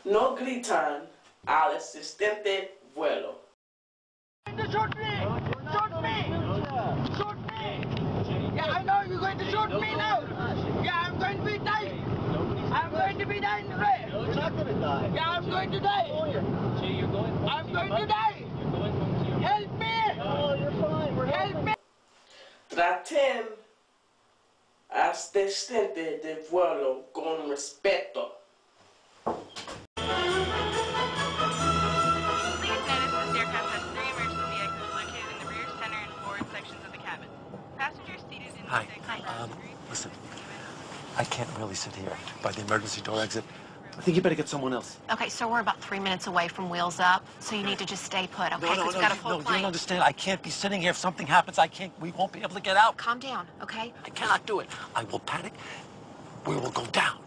No gritan al asistente vuelo. Shoot me! Shoot me! Shoot me! Yeah, I know you're going to shoot me now! Yeah, I'm going to be dying! I'm going to be dying today! No, you're not going to die. Yeah, I'm going to die! You're going home. I'm going to die! You're going home to your... Help me! No, you're fine. We're Help me! Traten asistente de vuelo con respeto. Hi. Listen, I can't really sit here by the emergency door exit. I think you better get someone else. Okay, so we're about 3 minutes away from Wheels Up, so you need to just stay put, okay? No, We've got a full you plane. don't understand. I can't be sitting here. If something happens, we won't be able to get out. Calm down, okay? I cannot do it. I will panic. We will go down.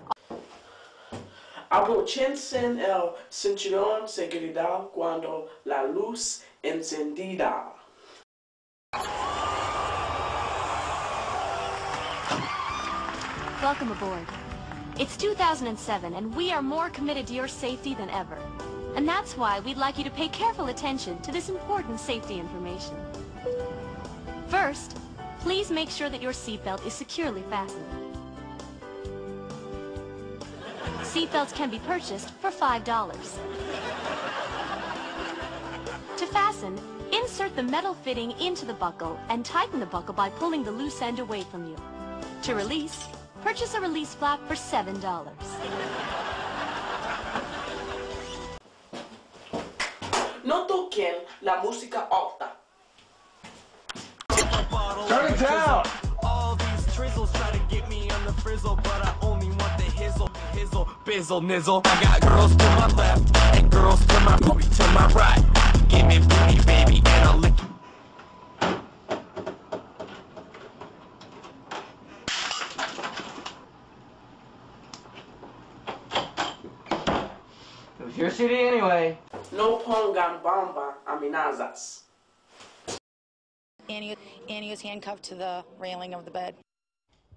Abróchense el cinturón seguridad cuando la luz encendida. Welcome aboard. It's 2007, and we are more committed to your safety than ever. And that's why we'd like you to pay careful attention to this important safety information. First, please make sure that your seatbelt is securely fastened. Seatbelts can be purchased for $5. To fasten, insert the metal fitting into the buckle and tighten the buckle by pulling the loose end away from you. To release, purchase a release flap for $7. No toquen la música alta. Turn it down! All these trizzles try to get me on the frizzle, but I only want the hizzle, bizzle, nizzle. I got girls to my left and girls to my booty to my right. Give me booty, baby, and I'll lick you. It was your city anyway. No pongan bomba amenazas. Annie was handcuffed to the railing of the bed.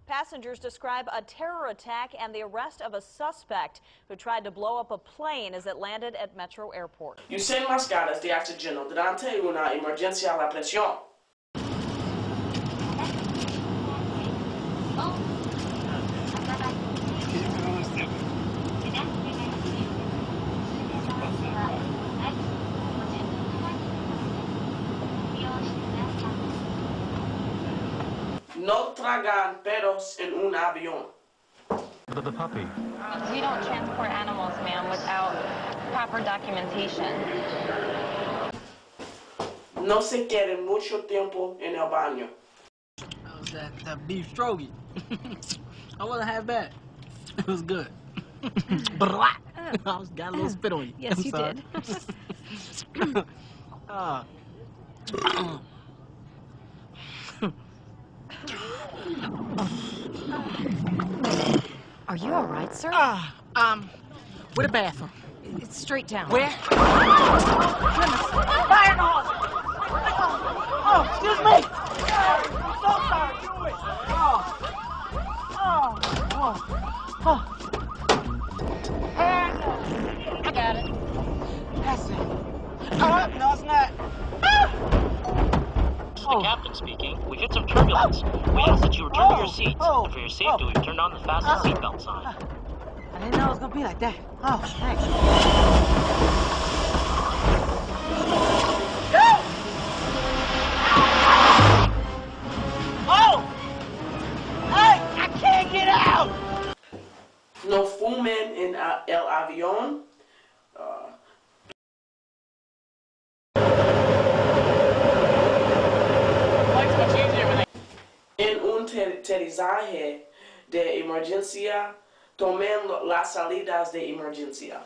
Passengers describe a terror attack and the arrest of a suspect who tried to blow up a plane as it landed at Metro Airport. Usen máscaras de oxígeno durante una emergencia a la presión. No tragan perros en un avión. The puppy. We don't transport animals, ma'am, without proper documentation. No se quede mucho tiempo en el baño. That beef stroganoff. I want to have that. It was good. Got a little spit on you. Yes, you did. Are you all right, sir? Where the bathroom? It's straight down. Where? Fire in the hall! Oh, excuse me! I'm so sorry, do it! I got it. That's it. No, it's not. The captain speaking. We've hit some turbulence. We ask that you return to your seats. And for your safety, we've turned on the fasten seatbelt sign. I didn't know it was going to be like that. Oh, thanks. Oh! Hey, I can't get out! No fumen en el avión. En un aterrizaje de emergencia, tomen las salidas de emergencia.